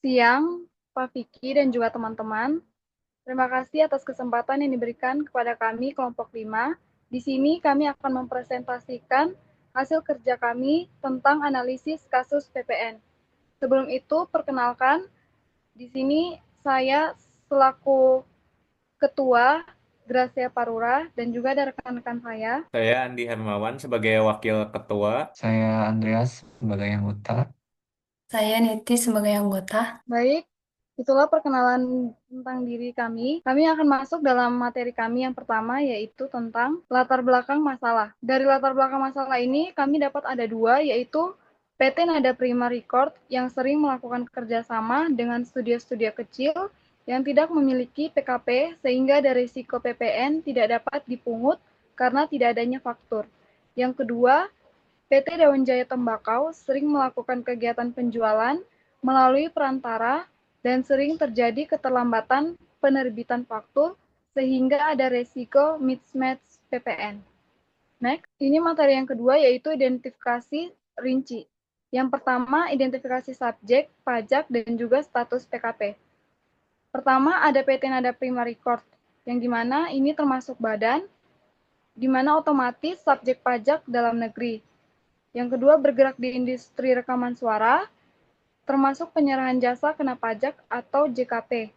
siang, Pak Vicky dan juga teman-teman. Terima kasih atas kesempatan yang diberikan kepada kami kelompok 5. Di sini kami akan mempresentasikan hasil kerja kami tentang analisis kasus PPN. Sebelum itu, perkenalkan, di sini saya selaku Ketua Gracia Parura dan juga ada rekan-rekan saya. Saya Andi Hermawan sebagai Wakil Ketua. Saya Andreas sebagai anggota. Saya Niti sebagai anggota. Baik, itulah perkenalan tentang diri kami. Kami akan masuk dalam materi kami yang pertama, yaitu tentang latar belakang masalah. Dari latar belakang masalah ini, kami dapat ada dua, yaitu PT Nada Prima Record yang sering melakukan kerjasama dengan studio-studio kecil yang tidak memiliki PKP, sehingga dari risiko PPN tidak dapat dipungut karena tidak adanya faktur. Yang kedua, PT Daun Jaya Tembakau sering melakukan kegiatan penjualan melalui perantara dan sering terjadi keterlambatan penerbitan faktur sehingga ada resiko mismatch PPN. Next, ini materi yang kedua yaitu identifikasi rinci. Yang pertama, identifikasi subjek, pajak, dan juga status PKP. Pertama, ada PT Nada Prima Record, yang dimana ini termasuk badan, dimana otomatis subjek pajak dalam negeri. Yang kedua, bergerak di industri rekaman suara, termasuk penyerahan jasa kena pajak atau JKP.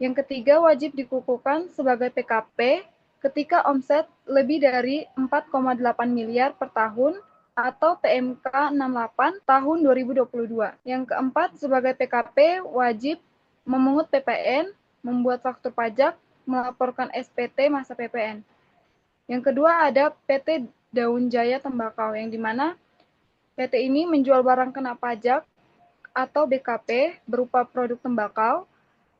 Yang ketiga, wajib dikukuhkan sebagai PKP ketika omset lebih dari 4,8 miliar per tahun atau PMK 68 tahun 2022. Yang keempat, sebagai PKP wajib memungut PPN, membuat faktur pajak, melaporkan SPT masa PPN. Yang kedua ada PT Daun Jaya Tembakau, yang dimana PT ini menjual barang kena pajak atau BKP berupa produk tembakau.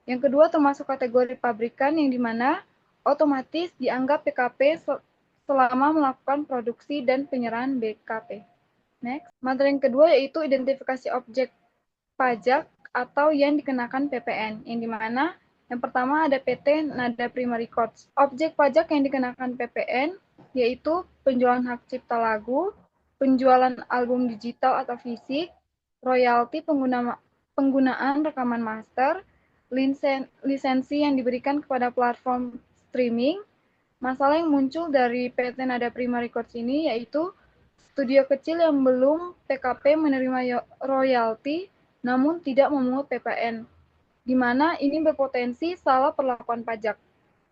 Yang kedua termasuk kategori pabrikan yang dimana otomatis dianggap PKP selama melakukan produksi dan penyerahan BKP. Next, materi yang kedua yaitu identifikasi objek pajak atau yang dikenakan PPN, yang dimana yang pertama ada PT Nada Prima Records. Objek pajak yang dikenakan PPN yaitu penjualan hak cipta lagu, penjualan album digital atau fisik, royalti penggunaan rekaman master, lisensi yang diberikan kepada platform streaming. Masalah yang muncul dari PT Nada Prima Records ini yaitu studio kecil yang belum PKP menerima royalti namun tidak memungut PPN, di mana ini berpotensi salah perlakuan pajak.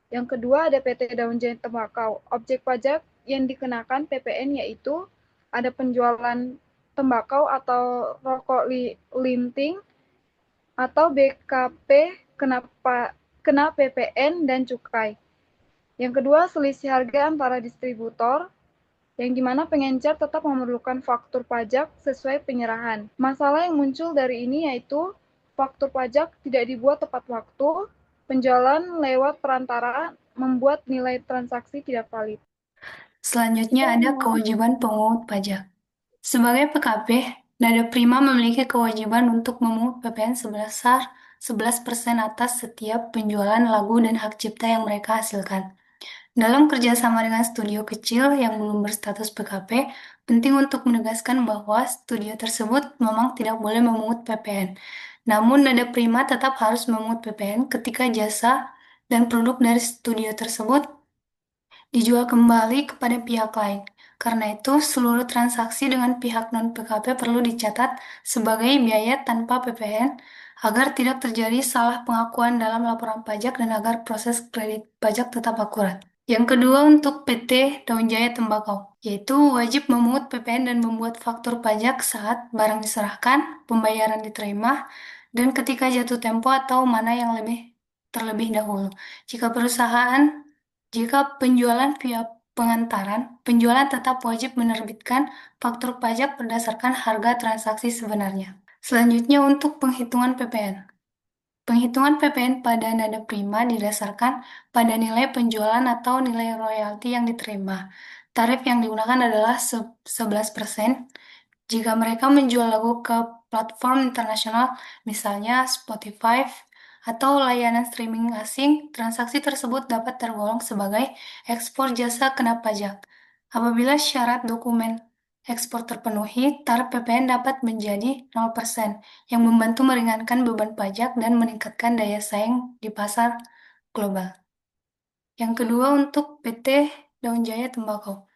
Yang kedua ada PT Daun Jaya Tembakau. Objek pajak yang dikenakan PPN yaitu ada penjualan tembakau atau rokok linting atau BKP kena PPN dan cukai. Yang kedua, selisih harga antara distributor, yang dimana pengencer tetap memerlukan faktur pajak sesuai penyerahan. Masalah yang muncul dari ini yaitu faktur pajak tidak dibuat tepat waktu, penjualan lewat perantara membuat nilai transaksi tidak valid. Selanjutnya ada kewajiban pemungut pajak. Sebagai PKP, Nada Prima memiliki kewajiban untuk memungut PPN sebesar 11% atas setiap penjualan lagu dan hak cipta yang mereka hasilkan. Dalam kerjasama dengan studio kecil yang belum berstatus PKP, penting untuk menegaskan bahwa studio tersebut memang tidak boleh memungut PPN. Namun, Nada Prima tetap harus memungut PPN ketika jasa dan produk dari studio tersebut dijual kembali kepada pihak lain. Karena itu, seluruh transaksi dengan pihak non-PKP perlu dicatat sebagai biaya tanpa PPN agar tidak terjadi salah pengakuan dalam laporan pajak dan agar proses kredit pajak tetap akurat. Yang kedua untuk PT Daun Jaya Tembakau, yaitu wajib memungut PPN dan membuat faktur pajak saat barang diserahkan, pembayaran diterima, dan ketika jatuh tempo atau mana yang terlebih dahulu. Jika penjualan via pengantaran, penjualan tetap wajib menerbitkan faktur pajak berdasarkan harga transaksi sebenarnya. Selanjutnya untuk penghitungan PPN. Penghitungan PPN pada Nada Prima didasarkan pada nilai penjualan atau nilai royalti yang diterima. Tarif yang digunakan adalah 11%. Jika mereka menjual lagu ke platform internasional, misalnya Spotify, atau layanan streaming asing, transaksi tersebut dapat tergolong sebagai ekspor jasa kena pajak. Apabila syarat dokumen ekspor terpenuhi, tarif PPN dapat menjadi 0%, yang membantu meringankan beban pajak dan meningkatkan daya saing di pasar global. Yang kedua untuk PT Daun Jaya Tembakau.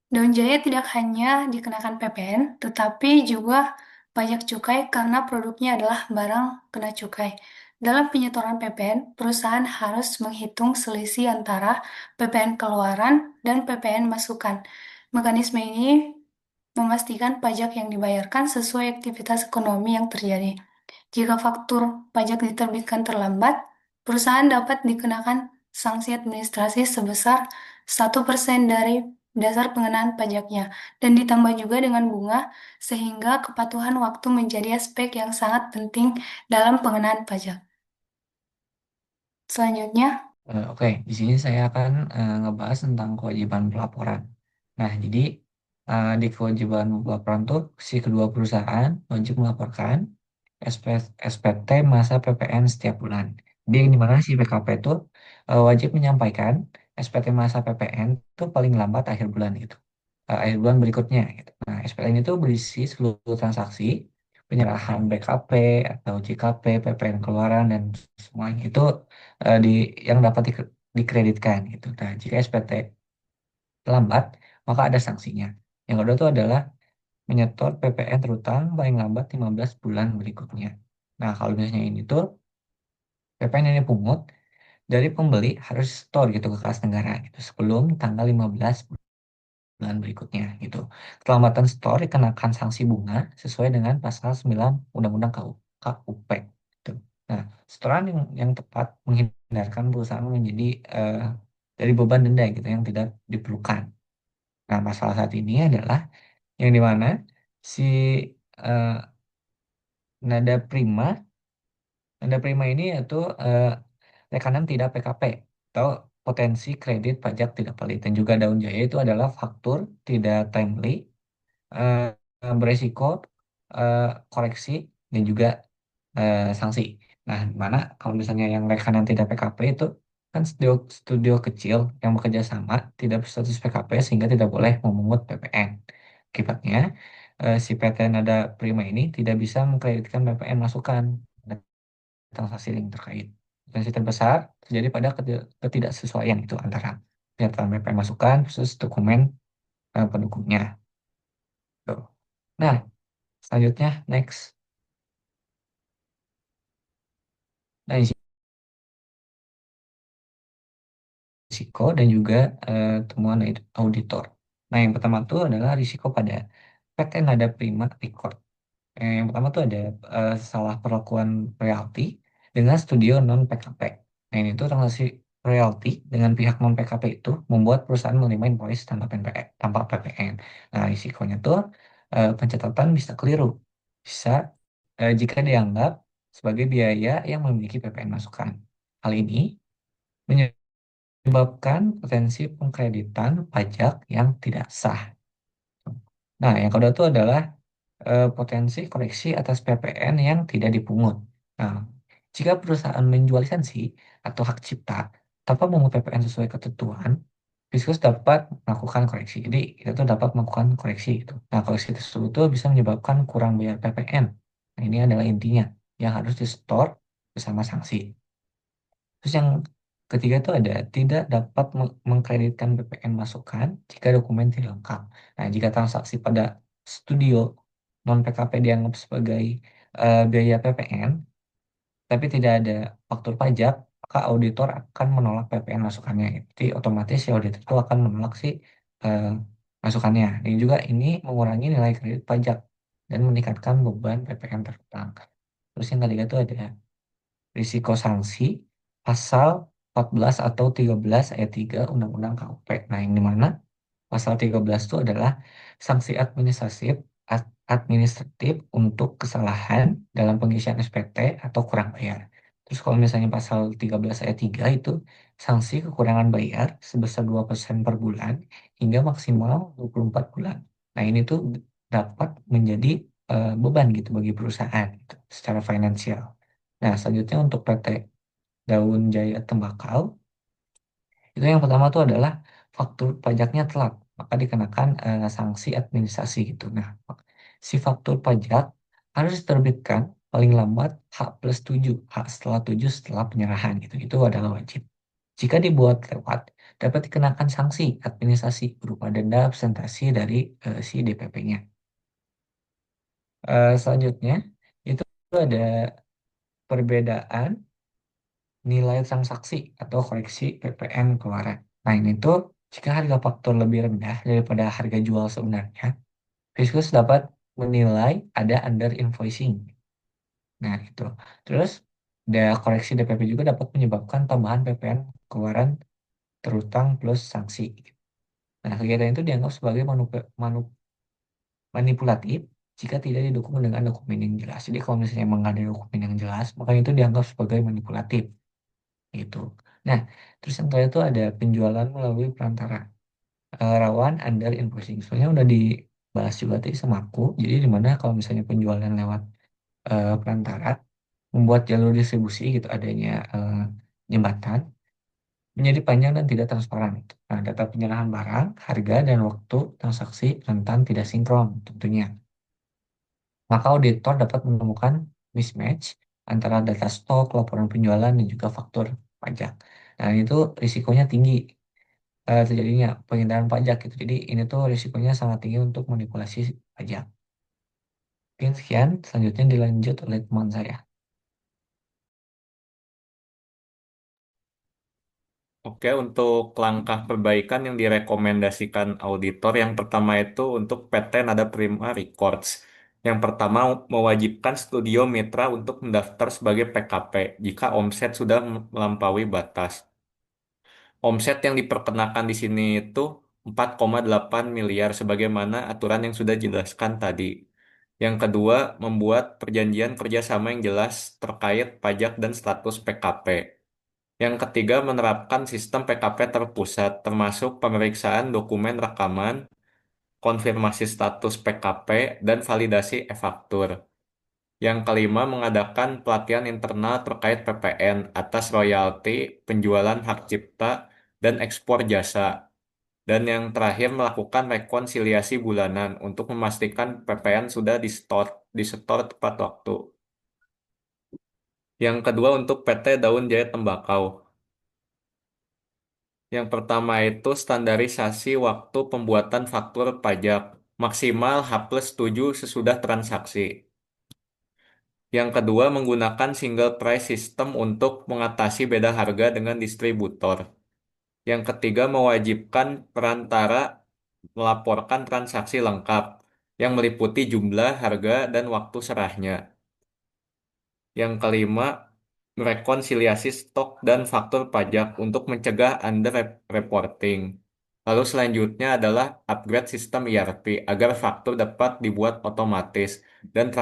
Daun Jaya tidak hanya dikenakan PPN, tetapi juga pajak cukai karena produknya adalah barang kena cukai. Dalam penyetoran PPN, perusahaan harus menghitung selisih antara PPN keluaran dan PPN masukan. Mekanisme ini memastikan pajak yang dibayarkan sesuai aktivitas ekonomi yang terjadi. Jika faktur pajak diterbitkan terlambat, perusahaan dapat dikenakan sanksi administrasi sebesar 1% dari dasar pengenaan pajaknya, dan ditambah juga dengan bunga, sehingga kepatuhan waktu menjadi aspek yang sangat penting dalam pengenaan pajak. Selanjutnya, Oke, di sini saya akan ngebahas tentang kewajiban pelaporan. Nah, jadi di kewajiban pelaporan tuh si kedua perusahaan wajib melaporkan SPT masa PPN setiap bulan. Jadi di mana si PKP itu wajib menyampaikan SPT masa PPN itu paling lambat akhir bulan gitu. Akhir bulan berikutnya gitu. Nah, SPT ini tuh berisi seluruh transaksi penyerahan BKP atau JKP, PPN keluaran dan semuanya itu di yang dapat dikreditkan gitu. Nah, jika SPT lambat, maka ada sanksinya. Yang kedua itu adalah menyetor PPN terutang paling lambat 15 bulan berikutnya. Nah, kalau misalnya ini tuh PPN yang dipungut dari pembeli harus store gitu ke kas negara gitu sebelum tanggal 15 bulan berikutnya gitu. Keterlambatan store dikenakan sanksi bunga sesuai dengan pasal 9 Undang-Undang KUP gitu. Nah, setoran yang tepat menghindarkan perusahaan menjadi dari beban denda gitu yang tidak diperlukan. Nah, masalah saat ini adalah yang di mana si eh, nada prima, nada prima ini yaitu rekanan tidak PKP atau potensi kredit pajak tidak valid, dan juga daun jaya itu adalah faktur tidak timely, beresiko eh, koreksi dan juga sanksi. Nah, di mana kalau misalnya yang rekanan tidak PKP itu kan studio kecil yang bekerja sama tidak berstatus PKP sehingga tidak boleh memungut PPN. Akibatnya si PT Nada Prima ini tidak bisa mengkreditkan PPN masukan dan transaksi link terkait. Potensi terbesar terjadi pada ketidaksesuaian itu antara pernyataan PPN masukan versus dokumen pendukungnya. Tuh. Nah, selanjutnya next. Nah, di sini risiko dan juga temuan auditor. Nah, yang pertama itu adalah risiko pada PT Nada Prima Record. Yang pertama itu ada salah perlakuan royalti dengan studio non PKP. Nah, ini tuh transaksi royalti dengan pihak non PKP itu membuat perusahaan menerima invoice tanpa PPN. Nah, risikonya tuh pencatatan bisa keliru. Bisa jika dianggap sebagai biaya yang memiliki PPN masukan. Hal ini menyebabkan potensi pengkreditan pajak yang tidak sah. Nah, yang kedua itu adalah potensi koreksi atas PPN yang tidak dipungut. Nah, jika perusahaan menjual lisensi atau hak cipta tanpa memungut PPN sesuai ketentuan, Fiskus dapat melakukan koreksi. Jadi, kita tuh dapat melakukan koreksi itu. Nah, koreksi tersebut tuh bisa menyebabkan kurang bayar PPN. Nah, ini adalah intinya yang harus di-store bersama sanksi. Terus yang ketiga itu ada tidak dapat mengkreditkan PPN masukan jika dokumen tidak lengkap. Nah, jika transaksi pada studio non PKP dianggap sebagai biaya PPN, tapi tidak ada faktur pajak, maka auditor akan menolak PPN masukannya. Jadi otomatis si auditor itu akan menolak si eh, masukannya. Dan juga ini mengurangi nilai kredit pajak dan meningkatkan beban PPN terutang. Terus yang ketiga itu ada risiko sanksi pasal 14 atau 13 ayat 3 Undang-Undang KUP. Nah, yang dimana pasal 13 itu adalah sanksi administratif untuk kesalahan dalam pengisian SPT atau kurang bayar. Terus kalau misalnya pasal 13 ayat 3 itu sanksi kekurangan bayar sebesar 2% per bulan hingga maksimal 24 bulan. Nah, ini tuh dapat menjadi beban gitu bagi perusahaan gitu, secara finansial. Nah, selanjutnya untuk PT Daun Jaya Tembakau, itu yang pertama tuh adalah faktur pajaknya telat. maka dikenakan sanksi administrasi gitu. Nah, si faktur pajak harus diterbitkan paling lambat H+7, H setelah 7 setelah penyerahan gitu. Itu adalah wajib. Jika dibuat lewat, dapat dikenakan sanksi administrasi berupa denda presentasi dari si DPP-nya. Selanjutnya, itu ada perbedaan nilai transaksi atau koreksi PPN keluaran. Nah, ini tuh jika harga faktur lebih rendah daripada harga jual sebenarnya, Fiskus dapat menilai ada under invoicing. Nah, itu. Terus, ada koreksi DPP juga dapat menyebabkan tambahan PPN keluaran terutang plus sanksi. Nah, kegiatan itu dianggap sebagai manipulatif jika tidak didukung dengan dokumen yang jelas. Jadi, kalau misalnya memang ada dokumen yang jelas, maka itu dianggap sebagai manipulatif. Gitu. Nah, terus yang terakhir itu ada penjualan melalui perantara. Rawan under invoicing. Soalnya udah dibahas juga tadi sama aku. Jadi, di mana kalau misalnya penjualan lewat perantara, membuat jalur distribusi gitu adanya jembatan menjadi panjang dan tidak transparan. Gitu. Nah, data penyerahan barang, harga, dan waktu transaksi rentan tidak sinkron tentunya. Maka auditor dapat menemukan mismatch antara data stok, laporan penjualan, dan juga faktur pajak. Nah, itu risikonya tinggi terjadinya pengindaran pajak gitu. Jadi ini tuh risikonya sangat tinggi untuk manipulasi pajak. Mungkin sekian, selanjutnya dilanjut oleh teman saya. Oke, untuk langkah perbaikan yang direkomendasikan auditor, yang pertama itu untuk PT Nada Prima Records. Yang pertama, mewajibkan studio mitra untuk mendaftar sebagai PKP jika omset sudah melampaui batas. Omset yang diperkenakan di sini itu 4,8 miliar sebagaimana aturan yang sudah dijelaskan tadi. Yang kedua, membuat perjanjian kerjasama yang jelas terkait pajak dan status PKP. Yang ketiga, menerapkan sistem PKP terpusat, termasuk pemeriksaan dokumen rekaman, konfirmasi status PKP, dan validasi e-faktur. Yang kelima, mengadakan pelatihan internal terkait PPN atas royalti, penjualan hak cipta, dan ekspor jasa. Dan yang terakhir, melakukan rekonsiliasi bulanan untuk memastikan PPN sudah di-store tepat waktu. Yang kedua, untuk PT Daun Jaya Tembakau. Yang pertama itu standarisasi waktu pembuatan faktur pajak, maksimal H+7 sesudah transaksi. Yang kedua, menggunakan single price system untuk mengatasi beda harga dengan distributor. Yang ketiga, mewajibkan perantara melaporkan transaksi lengkap yang meliputi jumlah, harga, dan waktu serahnya. Yang kelima, merekonsiliasi stok dan faktur pajak untuk mencegah under-reporting. Lalu selanjutnya adalah upgrade sistem ERP agar faktur dapat dibuat otomatis dan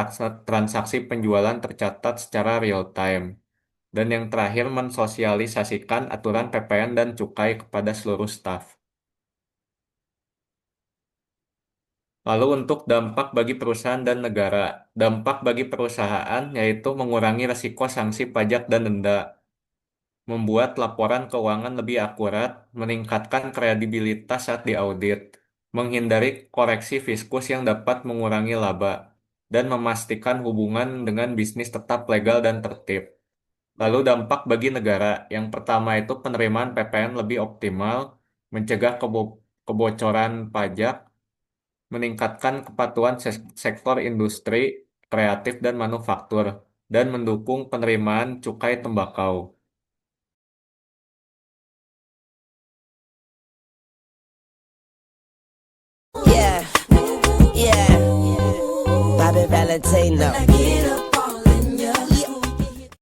transaksi penjualan tercatat secara real-time. Dan yang terakhir, mensosialisasikan aturan PPN dan cukai kepada seluruh staf. Lalu untuk dampak bagi perusahaan dan negara. Dampak bagi perusahaan yaitu mengurangi risiko sanksi pajak dan denda, membuat laporan keuangan lebih akurat, meningkatkan kredibilitas saat diaudit, menghindari koreksi fiskus yang dapat mengurangi laba, dan memastikan hubungan dengan bisnis tetap legal dan tertib. Lalu dampak bagi negara. Yang pertama itu penerimaan PPN lebih optimal, mencegah kebocoran pajak, meningkatkan kepatuhan sektor industri, kreatif dan manufaktur, dan mendukung penerimaan cukai tembakau. Yeah, yeah. Bobby Valentino.